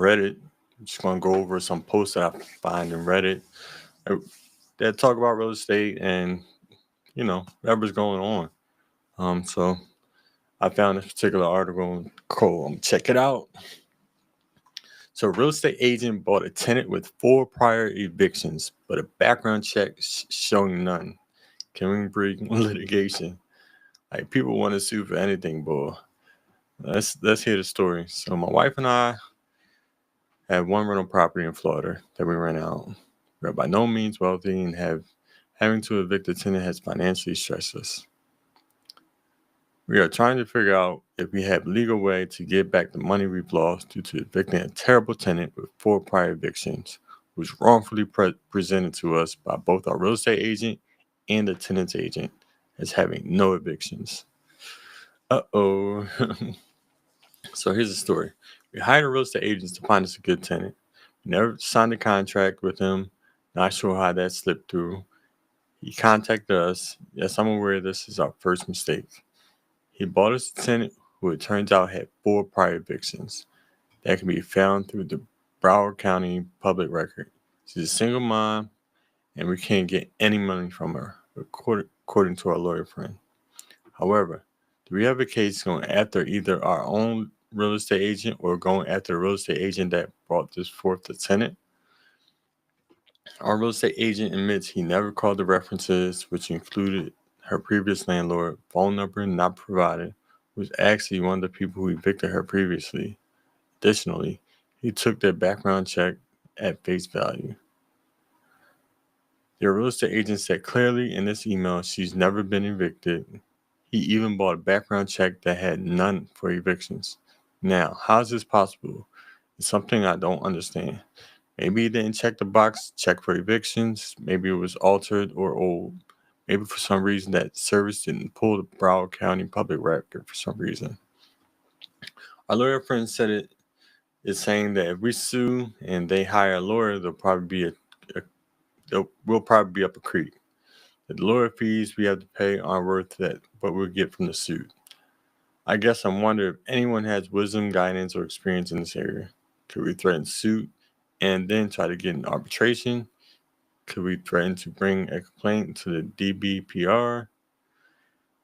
Reddit. I'm just gonna go over some posts that I find in Reddit that talk about real estate and whatever's going on. So I found this particular article. Cool. Check it out. So, a real estate agent bought a tenant with 4 prior evictions, but a background check showing none. Can we bring litigation? Like, people want to sue for anything, boy. Let's hear the story. So, my wife and I have one rental property in Florida that we rent out. We're by no means wealthy, and having to evict a tenant has financially stressed us. We are trying to figure out if we have legal way to get back the money we've lost due to evicting a terrible tenant with 4 prior evictions, who was wrongfully presented to us by both our real estate agent and the tenant's agent as having no evictions. Uh-oh. So here's the story. We hired a real estate agent to find us a good tenant. We never signed a contract with him. Not sure how that slipped through. He contacted us. Yes, I'm aware this is our first mistake. He bought us a tenant who it turns out had 4 prior evictions that can be found through the Broward County public record. She's a single mom, and we can't get any money from her, according to our lawyer friend. However, do we have a case going after either our own real estate agent or going after the real estate agent that brought this forth the tenant? Our real estate agent admits he never called the references, which included her previous landlord, phone number not provided, who was actually one of the people who evicted her previously. Additionally, he took their background check at face value. The real estate agent said clearly in this email she's never been evicted. He even bought a background check that had none for evictions. Now, how is this possible? It's something I don't understand. Maybe he didn't check the box, check for evictions. Maybe it was altered or old. Maybe for some reason that service didn't pull the Broward County public record for some reason. Our lawyer friend said it is saying that if we sue and they hire a lawyer, we'll probably be up a creek. The lawyer fees we have to pay aren't worth what we'll get from the suit. I guess I'm wondering if anyone has wisdom, guidance, or experience in this area. Could we threaten suit and then try to get an arbitration? Could we threaten to bring a complaint to the DBPR?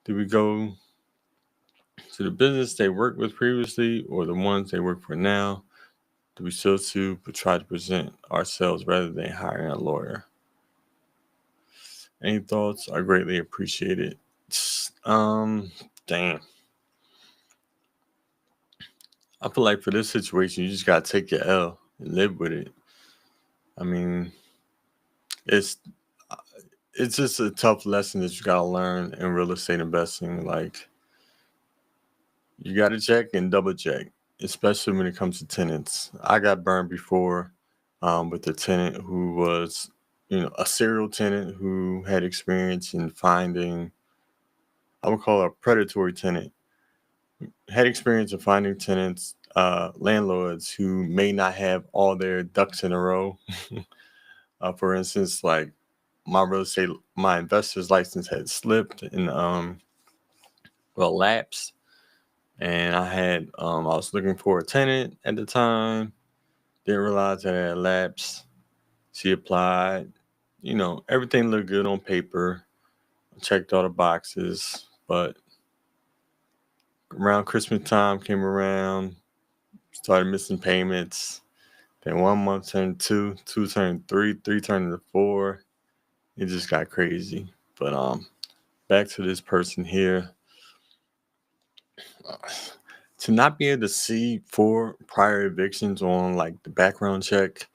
Do we go to the business they worked with previously or the ones they work for now? Do we still sue but try to present ourselves rather than hiring a lawyer? Any thoughts? I greatly appreciate it. Damn. I feel like for this situation, you just gotta take your L and live with it. I mean, it's just a tough lesson that you gotta learn in real estate investing. Like, you gotta check and double check, especially when it comes to tenants. I got burned before with a tenant who was, a serial tenant who had experience in finding, I would call it a predatory tenant, had experience in finding tenants, landlords who may not have all their ducks in a row. For instance, like my investor's license had slipped and lapsed, and I was looking for a tenant at the time. Didn't realize that it had lapsed. She applied. Everything looked good on paper. Checked all the boxes, but around Christmas time came around, started missing payments. Then 1 month turned 2, 2 turned 3, 3 turned into 4. It just got crazy. But back to this person here. To not be able to see 4 prior evictions on like the background check,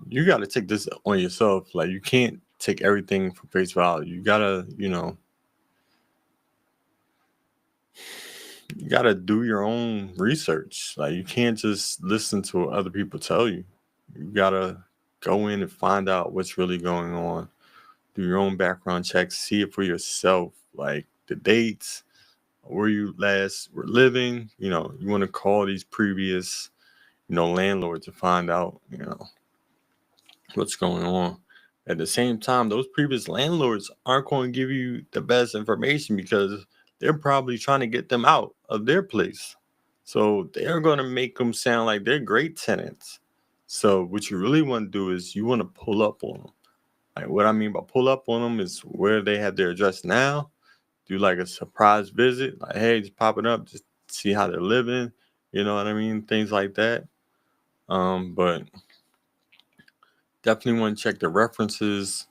you got to take this on yourself. Like, you can't take everything for face value. You gotta, you gotta do your own research. Like, you can't just listen to what other people tell you. You gotta go in and find out what's really going on. Do your own background checks. See it for yourself. Like the dates, where you last were living. You want to call these previous, landlords to find out, what's going on. At the same time, those previous landlords aren't going to give you the best information because they're probably trying to get them out of their place. So they're going to make them sound like they're great tenants. So what you really want to do is you want to pull up on them. Like what I mean by pull up on them is where they have their address now. Do like a surprise visit, like hey, just pop it up, just see how they're living. You know what I mean? Things like that. But definitely want to check the references,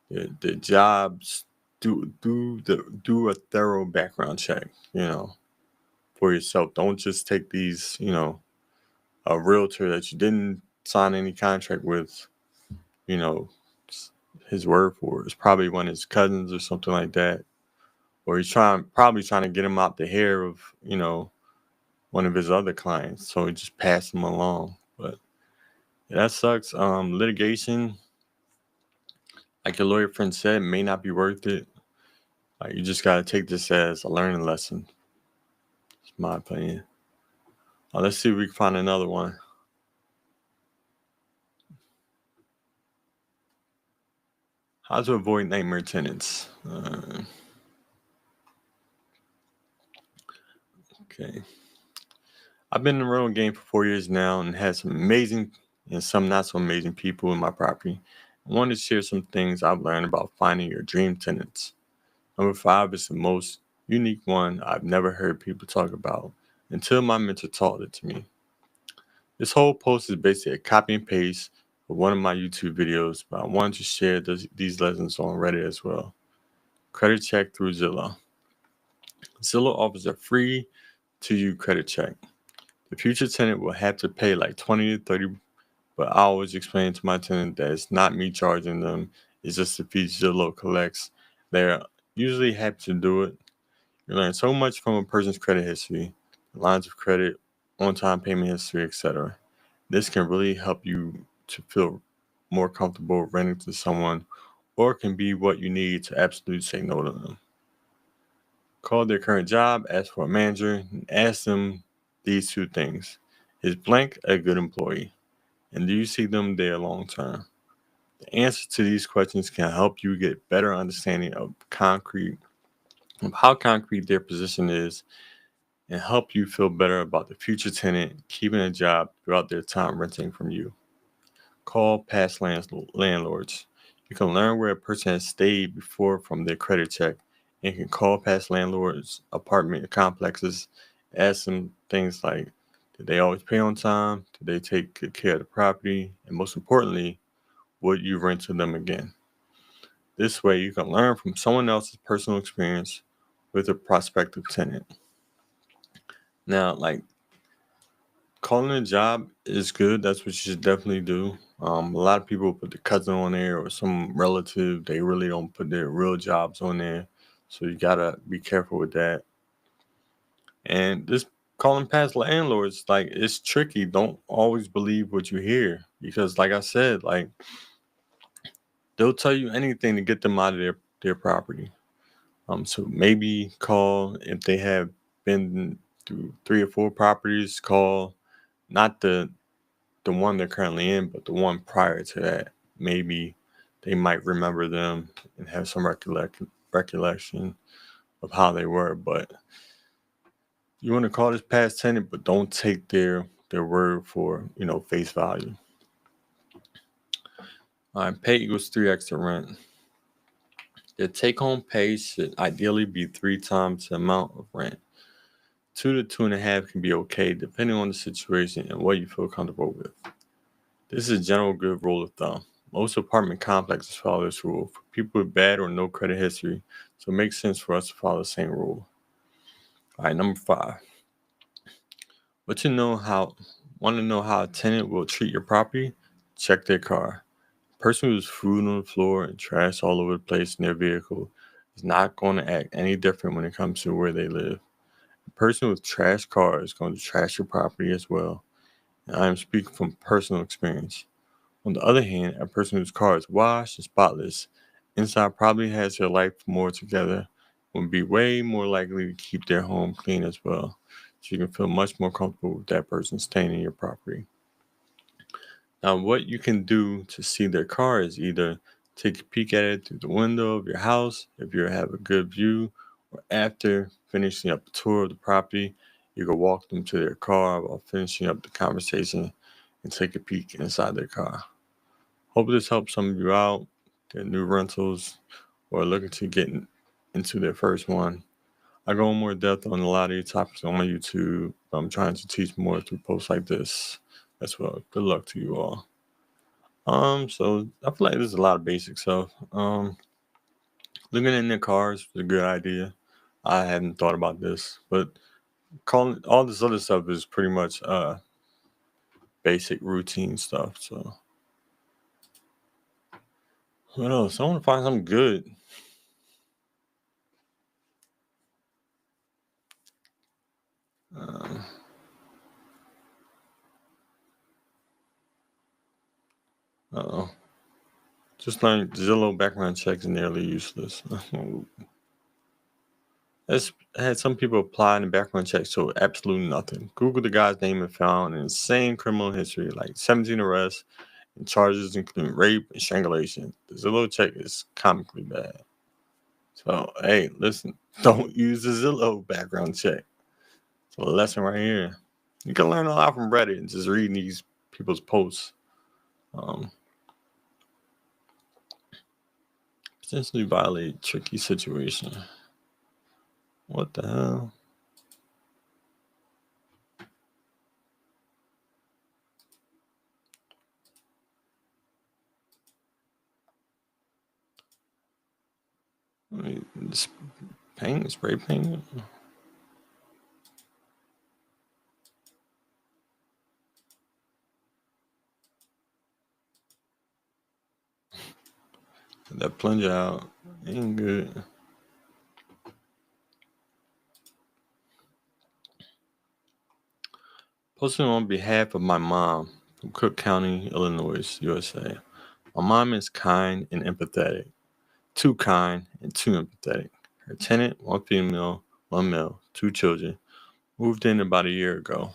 the jobs. Do a thorough background check. For yourself. Don't just take these. A realtor that you didn't sign any contract with. You know, his word for it. It's probably one of his cousins or something like that. Or he's probably trying to get him out the hair of one of his other clients, so he just passed them along. But yeah, that sucks. Litigation, like your lawyer friend said, may not be worth it. Like you just gotta take this as a learning lesson. It's my opinion. Let's see if we can find another one. How to avoid nightmare tenants. Okay. I've been in the rental game for 4 years now and had some amazing and some not so amazing people in my property. I wanted to share some things I've learned about finding your dream tenants. Number 5 is the most unique one I've never heard people talk about until my mentor taught it to me. This whole post is basically a copy and paste of one of my YouTube videos, but I wanted to share these lessons on Reddit as well. Credit check through Zillow. Zillow offers a free to you credit check. The future tenant will have to pay like 20 to 30, but I always explain to my tenant that it's not me charging them, it's just the fee Zillow collects. They're usually happy to do it. You learn so much from a person's credit history, lines of credit, on-time payment history, etc. This can really help you to feel more comfortable renting to someone, or can be what you need to absolutely say no to them. Call their current job, ask for a manager, and ask them these 2 things. Is blank a good employee? And do you see them there long term? The answers to these questions can help you get better understanding of how concrete their position is, and help you feel better about the future tenant keeping a job throughout their time renting from you. Call past landlords. You can learn where a person has stayed before from their credit check, and you can call past landlords, apartment complexes, ask them things like, did they always pay on time? Did they take good care of the property? And most importantly, would you rent to them again? This way you can learn from someone else's personal experience with a prospective tenant. Now, like, calling a job is good. That's what you should definitely do. A lot of people put the cousin on there or some relative. They really don't put their real jobs on there. So you gotta be careful with that. And this calling past landlords, like, it's tricky. Don't always believe what you hear, because like I said, like, they'll tell you anything to get them out of their property. So maybe call if they have been through 3 or 4 properties. Call not the one they're currently in, but the one prior to that. Maybe they might remember them and have some recollection of how they were. But you want to call this past tenant, but don't take their word for face value. All right, pay equals 3x the rent. The take-home pay should ideally be 3 times the amount of rent. 2 to 2.5 can be okay, depending on the situation and what you feel comfortable with. This is a general good rule of thumb. Most apartment complexes follow this rule for people with bad or no credit history, so it makes sense for us to follow the same rule. All right, number 5. Want to know how a tenant will treat your property? Check their car. A person who's food on the floor and trash all over the place in their vehicle is not going to act any different when it comes to where they live. A person with trash car is going to trash your property as well. And I am speaking from personal experience. On the other hand, a person whose car is washed and spotless, inside probably has their life more together, will be way more likely to keep their home clean as well. So you can feel much more comfortable with that person staying in your property. Now, what you can do to see their car is either take a peek at it through the window of your house if you have a good view, or after finishing up a tour of the property, You can walk them to their car while finishing up the conversation and take a peek inside their car. Hope this helps some of you out, their new rentals, or looking to get into their first one. I go in more depth on a lot of these topics on my YouTube. I'm trying to teach more through posts like this as well. Good luck to you all. So I feel like there's a lot of basic stuff. Living in their cars is a good idea. I hadn't thought about this, but calling all this other stuff is pretty much basic routine stuff. So what else? I want to find something good. Uh-oh. Just learned Zillow background checks are nearly useless. It's had some people apply in the background check show absolutely nothing. Google the guy's name and found an insane criminal history, like 17 arrests and charges including rape and strangulation. The Zillow check is comically bad. So, hey, listen, don't use the Zillow background check. It's a lesson right here. You can learn a lot from Reddit and just reading these people's posts. Potentially violate tricky situation. What the hell? I mean, this paint, spray paint. That plunge out ain't good. Posting on behalf of my mom from Cook County, Illinois, USA. My mom is kind and empathetic. Too kind and too empathetic. Her tenant, one female, one male, two children, moved in about a year ago.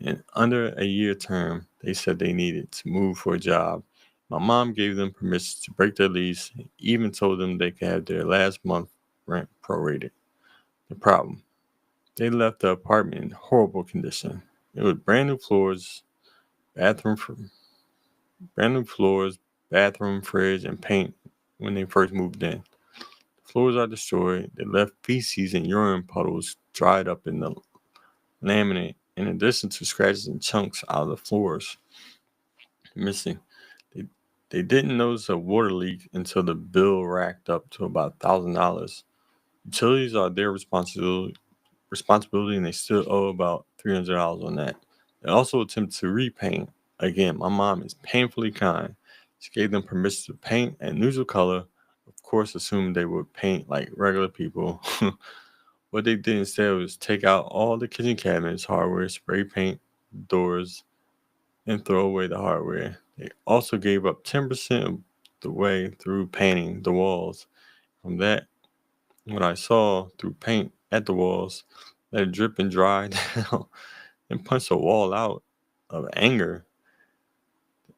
And under a year term, they said they needed to move for a job. My mom gave them permission to break their lease, even told them they could have their last month rent prorated. The problem, they left the apartment in horrible condition. It was brand new floors, bathroom, bathroom, fridge, and paint when they first moved in. The floors are destroyed. They left feces and urine puddles dried up in the laminate, in addition to scratches and chunks out of the floors missing. They, they didn't notice a water leak until the bill racked up to about $1,000. Utilities are their responsibility, and they still owe about $300 on that. They also attempted to repaint. Again, my mom is painfully kind. She gave them permission to paint a neutral color, of course, assuming they would paint like regular people. What they did instead was take out all the kitchen cabinets, hardware, spray paint doors, and throw away the hardware. They also gave up 10% of the way through painting the walls. From that, what I saw through paint at the walls, let it drip and dry down, and punched a wall out of anger.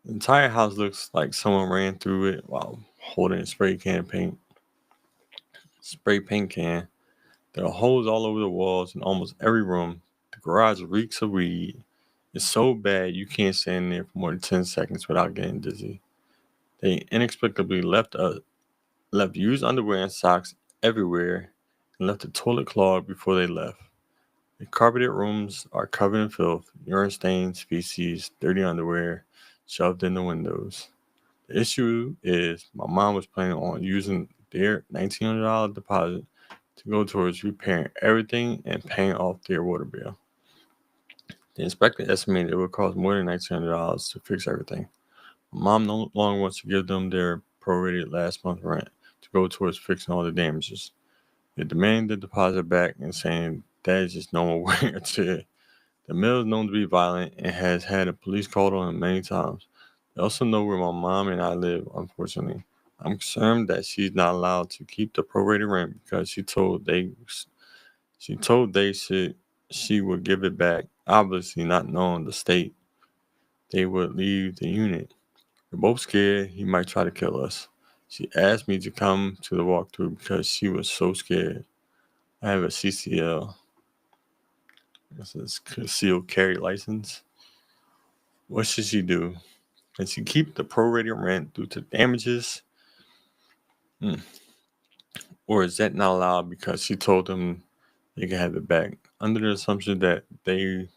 The entire house looks like someone ran through it while holding a spray paint can. There are holes all over the walls in almost every room. The garage reeks of weed. It's so bad you can't stand there for more than 10 seconds without getting dizzy. They inexplicably left used underwear and socks everywhere and left the toilet clogged before they left. The carpeted rooms are covered in filth, urine stains, feces, dirty underwear shoved in the windows. The issue is my mom was planning on using their $1,900 deposit to go towards repairing everything and paying off their water bill. The inspector estimated it would cost more than $1,900 to fix everything. My mom no longer wants to give them their prorated last month rent to go towards fixing all the damages. They're demanding the deposit back and saying that is just normal wear and tear. The male is known to be violent and has had a police called on him many times. They also know where my mom and I live, unfortunately. I'm concerned that she's not allowed to keep the prorated rent because she would give it back, obviously not knowing the state they would leave the unit. We're both scared he might try to kill us. She asked me to come to the walkthrough because she was so scared. I have a CCL. This is concealed carry license. What should she do? Can she keep the prorated rent due to damages? Or is that not allowed because she told them they can have it back under the assumption that the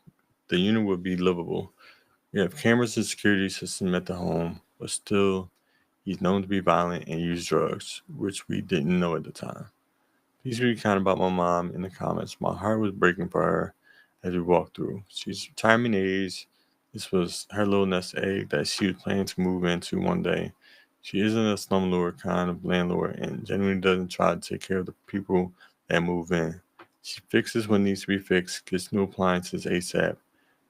unit would be livable? We have cameras and security system at the home, but still he's known to be violent and use drugs, which we didn't know at the time. Please be kind about my mom in the comments. My heart was breaking for her as we walked through. She's retirement age. This was her little nest egg that she was planning to move into one day. She isn't a slumlord kind of landlord and genuinely doesn't try to take care of the people that move in. She fixes what needs to be fixed, gets new appliances ASAP.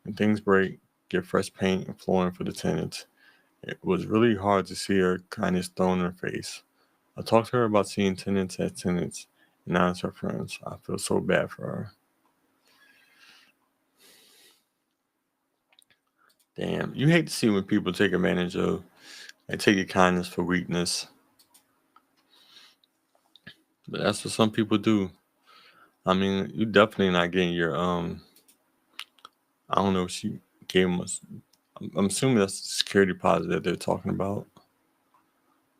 When things break, get fresh paint and flooring for the tenants. It was really hard to see her kindness thrown in her face. I talked to her about seeing tenants as tenants and not as her friends. I feel so bad for her. Damn, you hate to see when people take advantage of and take your kindness for weakness. But that's what some people do. I mean, you definitely not getting your I don't know if she gave him I'm assuming that's the security deposit that they're talking about.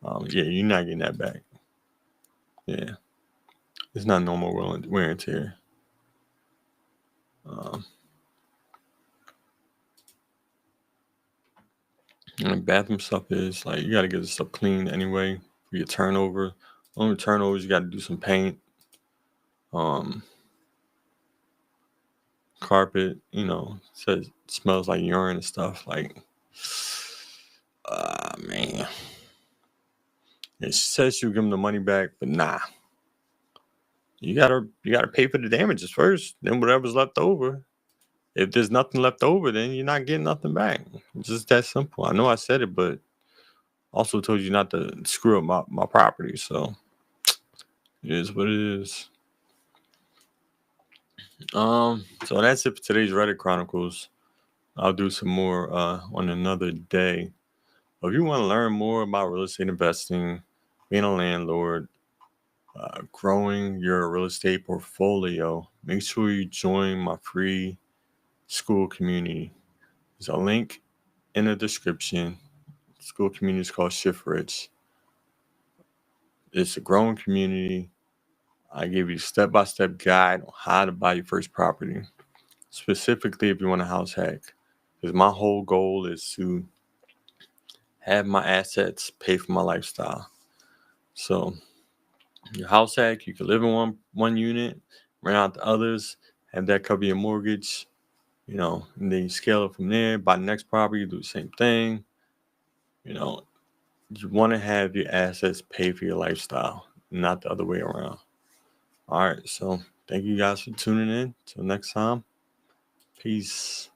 Yeah, you're not getting that back. Yeah. It's not normal wear and tear. Um, and bathroom stuff is like you got to get this stuff clean anyway for your turnover. Only turnovers you got to do some paint, um, carpet. Says smells like urine and stuff. Like, man, it says you give them the money back, but nah, you gotta pay for the damages first. Then whatever's left over. If there's nothing left over, then you're not getting nothing back. It's just that simple. I know I said it, but also told you not to screw up my property. So it is what it is. So that's it for today's Reddit Chronicles. I'll do some more on another day. But if you want to learn more about real estate investing, being a landlord, growing your real estate portfolio, make sure you join my free school community. There's a link in the description. School community is called Shift Rich. It's a growing community. I give you a step-by-step guide on how to buy your first property, specifically if you want a house hack. Because my whole goal is to have my assets pay for my lifestyle. So your house hack, you can live in one unit, rent out the others, have that cover your mortgage, and then you scale it from there. Buy the next property, you do the same thing. You know, you want to have your assets pay for your lifestyle, not the other way around. All right, so thank you guys for tuning in. Till next time, peace.